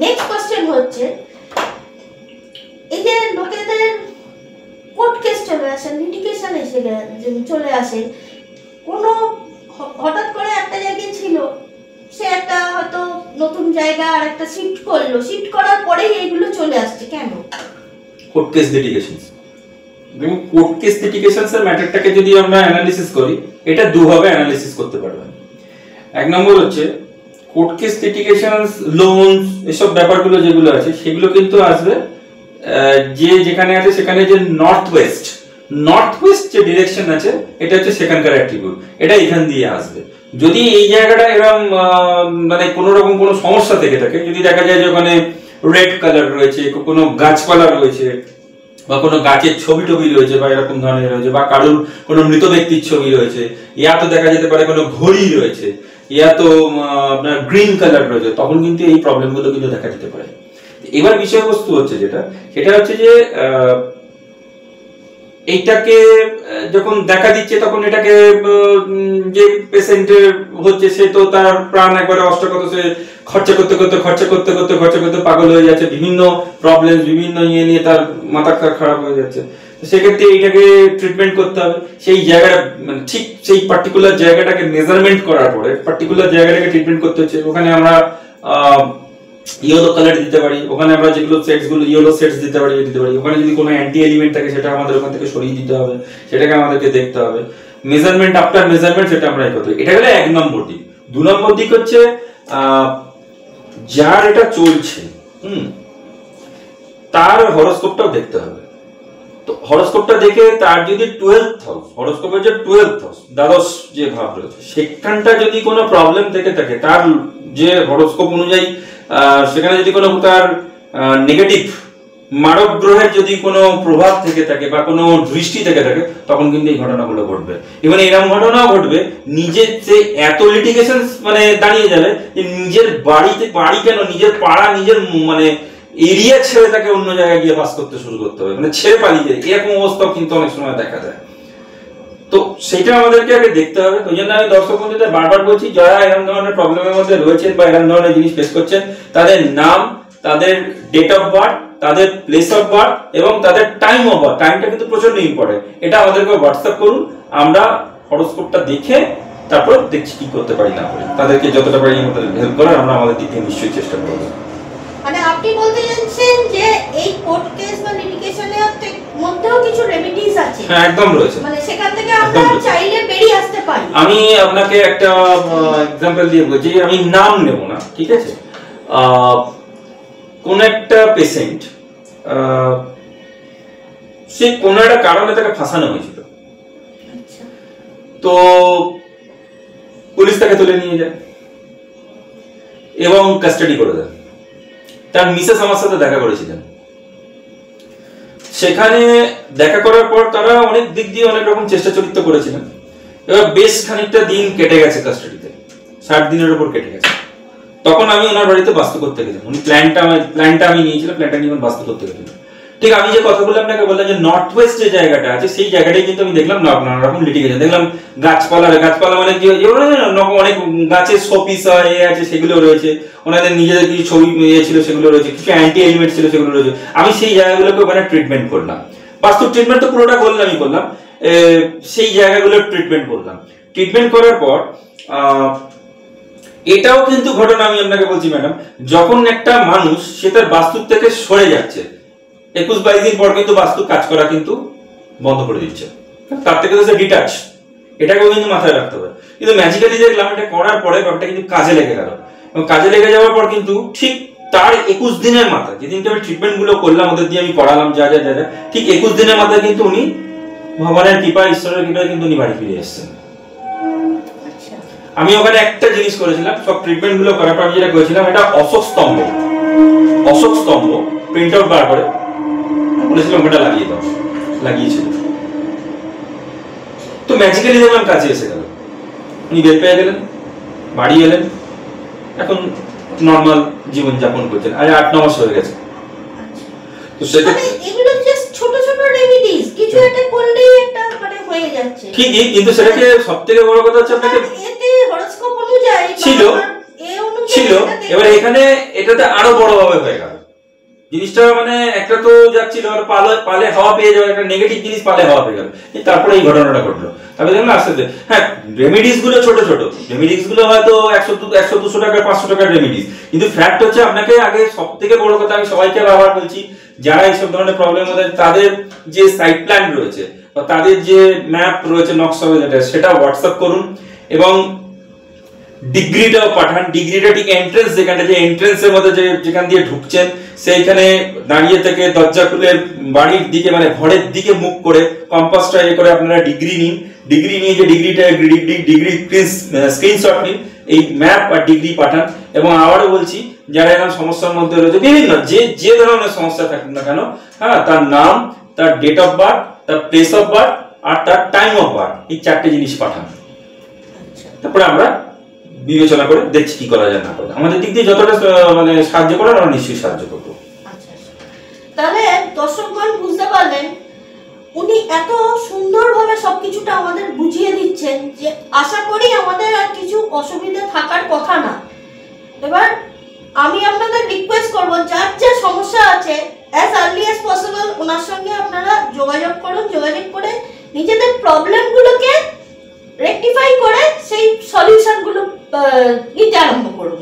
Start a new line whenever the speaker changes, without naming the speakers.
Next question হচ্ছে, এই যে লোকেদের কোর্ট কেস চলে আসে, লিটিগেশন এসে চলে আসে, কোনো হঠাৎ করে একটা জায়গায় ছিল, সে একটা হয়তো নতুন জায়গা আর একটা শিফট করলো, শিফট করার পরেই এইগুলো চলে আসছে কেন?
কোর্ট কেস লিটিগেশন, দেখুন কোর্ট কেস লিটিগেশন এর ম্যাটারটাকে যদি আমরা অ্যানালিসিস করি, এটা দুভাবে অ্যানালিসিস করতে পারবেন। এক নম্বর হচ্ছে কোর্ট কেস লিটিগেশন, লোনস, এসব ব্যাপারগুলো যেগুলো আছে সেগুলো কিন্তু আসবে যে যেখানে আছে সেখানে যে নর্থ ওয়েস্ট যে ডিরেকশন আছে এটা হচ্ছে সেখানকার অ্যাট্রিবিউট, এটা এখান দিয়ে আসবে। যদি এই জায়গাটা এরকম মানে কোনো রকম কোনো সমস্যা থেকে থাকে, যদি দেখা যায় যে ওখানে রেড কালার রয়েছে, কোনো গাছপালা রয়েছে, বা কোনো গাছের ছবি টবি রয়েছে, বা এরকম ধরনের রয়েছে, বা কারোর কোনো মৃত ব্যক্তির ছবি রয়েছে, ইয়া তো দেখা যেতে পারে কোনো ঘড়ি রয়েছে, ইয়া তো আপনার গ্রিন কালার রয়েছে, তখন কিন্তু এই প্রবলেমগুলো কিন্তু দেখা যেতে পারে। এবার বিষয়বস্তু হচ্ছে সেটা হচ্ছে যে এইটাকে যখন দেখা দিচ্ছে তখন এটাকে যে পেশেন্টের হচ্ছে সে তো তার প্রাণ একবারে অষ্টকত, সে খরচা করতে পাগল হয়ে যাচ্ছে, বিভিন্ন প্রবলেম বিভিন্ন ইয়ে নিয়ে তার মাথা খারাপ হয়ে যাচ্ছে। সেক্ষেত্রে এইটাকে ট্রিটমেন্ট করতে হবে। সেই জায়গাটা মানে ঠিক সেই পার্টিকুলার জায়গাটাকে মেজারমেন্ট করার পরে পার্টিকুলার জায়গাটাকে ট্রিটমেন্ট করতে হচ্ছে। ওখানে আমরা ইয়েলো কালার দিতে পারি, ওখানে আমরা যেগুলো সেটস গুলো ইয়েলো সেটস দিতে পারি। ওখানে যদি কোনো অ্যান্টি এলিমেন্ট থাকে সেটা আমাদের ওখান থেকে সরিয়ে দিতে হবে, সেটাকে আমাদেরকে দেখতে হবে। মেজারমেন্ট আফটার মেজারমেন্ট সেটা আমরা করতে হবে। এটা হলো এক নম্বর দিক। দু নম্বর দিক হচ্ছে যার এটা চলছে তার হরোস্কোপটাও দেখতে হবে। তো হরোস্কোপটা দেখে তার যদি 12th হাউস, হরোস্কোপের যে 12th হাউস, দ্বাদশ যে ভাব রয়েছে, সেখানটা যদি কোনো প্রবলেম থেকে থাকে, তার যে হরোস্কোপ অনুযায়ী সেখানে যদি কোনো তার নেগেটিভ মারক গ্রহের যদি কোনো প্রভাব থেকে থাকে বা কোনো দৃষ্টি থেকে থাকে, তখন কিন্তু এই ঘটনাগুলো ঘটবে। এবং এরকম ঘটনাও ঘটবে নিজের যে এত লিটিগেশন মানে দাঁড়িয়ে যাবে যে নিজের বাড়ি কেন, নিজের পাড়া, নিজের মানে এরিয়া ছেড়ে তাকে অন্য জায়গায় গিয়ে বাস করতে শুরু করতে হবে, মানে ছেড়ে পালিয়ে যায়, এরকম অবস্থাও কিন্তু অনেক সময় দেখা যায়। তো সেটা আমাদেরকে আগে দেখতে হবে। ওই জন্য আমি দর্শক বন্ধুদের বারবার বলছি, যারা এরকম ধরনের প্রবলেমের মধ্যে রয়েছেন বা এরকম ধরনের জিনিস ফেস করছেন, তাদের নাম, তাদের ডেট অফ বার্থ, তাদের প্লেস অফ বার্থ এবং তাদের টাইম অফ বার্থ, টাইমটা কিন্তু প্রচন্ড ইম্পর্টেন্ট, এটা আমাদেরকে হোয়াটসঅ্যাপ করুন। আমরা হরোস্কোপটা দেখে তারপর দেখছি কি করতে পারি না পারি, তাদেরকে যতটা পারি আমাদের হেল্প করার আমরা আমাদের দিক থেকে নিশ্চয়ই চেষ্টা করব।
মানে আপনি বলতে চাচ্ছেন যে এই কোর্ট কেস বা লিটিগেশনের মধ্যেও কিছু রেমেডিজ আছে?
হ্যাঁ, একদম রয়েছে।
মানে সেখান থেকে আমরা চাইলে বেরিয়ে আসতে পারি।
আমি আপনাকে একটা এক্সাম্পল দিয়ে বলছি, আমি নাম নেব না, ঠিক আছে? কোন একটা পেশেন্ট সে কোন একটা কারণে তাকে ফাঁসানো হয়েছিল, তো পুলিশ তাকে তুলে নিয়ে যায় এবং কাস্টাডি করে দেয়। তার মিসেস আমার সাথে দেখা করেছিলেন। সেখানে দেখা করার পর তারা অনেক দিক দিয়ে অনেক রকম চেষ্টা চরিত্র করেছিলেন। এবার বেশ খানিকটা দিন কেটে গেছে কাস্টাডিতে, 60 দিনের উপর কেটে গেছে। তখন আমি ওনার বাড়িতে বাস্তু করতে গেছিলাম। উনি প্ল্যানটা আমি নিয়েছিলাম, প্ল্যানটা নিয়ে বাস্তু করতে গেছিলাম। ঠিক আমি যে কথাগুলো আপনাকে বললাম যে নর্থ ওয়েস্ট যে জায়গাটা আছে, সেই জায়গাটাই কিন্তু আমি দেখলাম নানা রকম লিটিগেশন দেখলাম। গাছপালা মানে কি অনেক গাছের শোপিস আছে সেগুলো রয়েছে, ওনাদের নিজেদের কিছু ছবি ছিল সেগুলো রয়েছে, কিছু অ্যান্টি এলিমেন্ট ছিল সেগুলো রয়েছে। আমি সেই জায়গাগুলোকে ওখানে ট্রিটমেন্ট করলাম। বাস্তু ট্রিটমেন্ট তো পুরোটা করলাম, সেই জায়গাগুলো ট্রিটমেন্ট করলাম। ট্রিটমেন্ট করার পর এটাও কিন্তু ঘটনা আমি আপনাকে বলছি ম্যাডাম, যখন একটা মানুষ সে তার বাস্তু থেকে সরে যাচ্ছে, 21-22 দিন পর কিন্তু বাস্তু কাজ করা কিন্তু বন্ধ করে দিচ্ছে, তার থেকে তো সে ডিটাচ। এটাকেও কিন্তু মাথায় রাখতে হবে। কিন্তু ম্যাজিক্যালি দেখলাম এটা করার পরে ব্যাপারটা কিন্তু কাজে লেগে গেল, এবং কাজে লেগে যাওয়ার পর কিন্তু ঠিক তার 21 দিনের মাথায়, যেদিনকে আমি ট্রিটমেন্ট গুলো করলাম ওদের দিয়ে আমি করালাম যা ঠিক 21 দিনের মাথায় কিন্তু উনি ভগবানের কৃপা, ঈশ্বরের কৃপায় কিন্তু উনি বাড়ি ফিরে এসেছেন। আমি ওখানে একটা জিনিস করেছিলাম, সব ট্রিটমেন্ট গুলো করার পর আমি যেটা করেছিলাম, এটা অশোক স্তম্ভ প্রিন্ট আউট বার করে বলেছিলাম ওটা লাগিয়ে দাও, লাগিয়েছিল। তো ম্যাজিক্যালি দেখলাম কাজে এসে গেল, উনি বের পেয়ে গেলেন, বাড়ি এলেন, এখন নর্মাল জীবন যাপন করছেন। আজ 8-9 মাস হয়ে গেছে। তো সেটা
এগুলো জাস্ট ছোট ছোট রেমেডিজ, কিছু একটা করলেই একটা মানে হয়ে যাচ্ছে ঠিকই,
কিন্তু সেটাকে সবথেকে বড় কথা হচ্ছে আপনাকে
এতে হরোস্কোপ অনুযায়ী
ছিল, এবার এখানে এটাতে আরো বড় ভাবে হয়ে গেল জিনিসটা। মানে একটা তো যাচ্ছিল পালে হাওয়া পেয়ে যাওয়া, একটা নেগেটিভ জিনিস পালে হাওয়া পেয়ে গেল, তারপরে এই ঘটনাটা ঘটলো। তবে দেখুন আস্তে আস্তে, হ্যাঁ রেমিডিস গুলো ছোট ছোট রেমিডিস গুলো হয়তো 100-200 টাকা 500 টাকার রেমিডিস, কিন্তু ফ্যাক্ট হচ্ছে আপনাকে আগে সব থেকে বড় কথা, আমি সবাইকে আবার বলছি, যারা এইসব ধরনের প্রবলেম হচ্ছে তাদের যে সাইট প্ল্যান রয়েছে বা তাদের যে ম্যাপ রয়েছে, নকশা রয়েছে, সেটা হোয়াটসঅ্যাপ করুন এবং ডিগ্রিটাও পাঠান। ডিগ্রিটা ঠিক এন্ট্রেন্স, যেখানে যে এন্ট্রেন্সের মধ্যে যেখান দিয়ে ঢুকছেন সেইখানে দাঁড়িয়ে থেকে দরজা খুলে বাড়ির দিকে, মানে ঘরের দিকে মুখ করে কম্পাসটা করে আপনারা ডিগ্রি নিন। ডিগ্রি নিয়ে যে ডিগ্রি স্ক্রিনশট নিন, এই ম্যাপ আর ডিগ্রি পাঠান। এবং আবারও বলছি, যারা এরকম সমস্যার মধ্যে রয়েছে, বিভিন্ন যে ধরনের সমস্যা থাকুক না কেন, হ্যাঁ, তার নাম, তার ডেট অফ বার্থ, তার প্লেস অফ বার্থ আর তার টাইম অফ বার্থ, এই 4টে জিনিস পাঠান। তারপরে আমরা বিবেচনা করে দেখছি কি করা যায় না করা। আমাদের দিক দিয়ে যতটা মানে সাহায্য করার, আমরা নিশ্চয়ই সাহায্য করবো।
তাহলে দর্শকগণ বুঝতে পারলেন, উনি এত সুন্দরভাবে সবকিছুটা আমাদের বুঝিয়ে দিচ্ছেন যে আশা করি আমাদের আর কিছু অসুবিধা থাকার কথা না। এবার আমি আপনাদের রিকোয়েস্ট করব, যার যে সমস্যা আছে অ্যাজ আর্লি অ্যাজ পসিবল ওনার সঙ্গে আপনারা যোগাযোগ করুন। যোগাযোগ করে নিজেদের প্রবলেমগুলোকে রেকটিফাই করে সেই সলিউশনগুলো নিতে আরম্ভ করুন।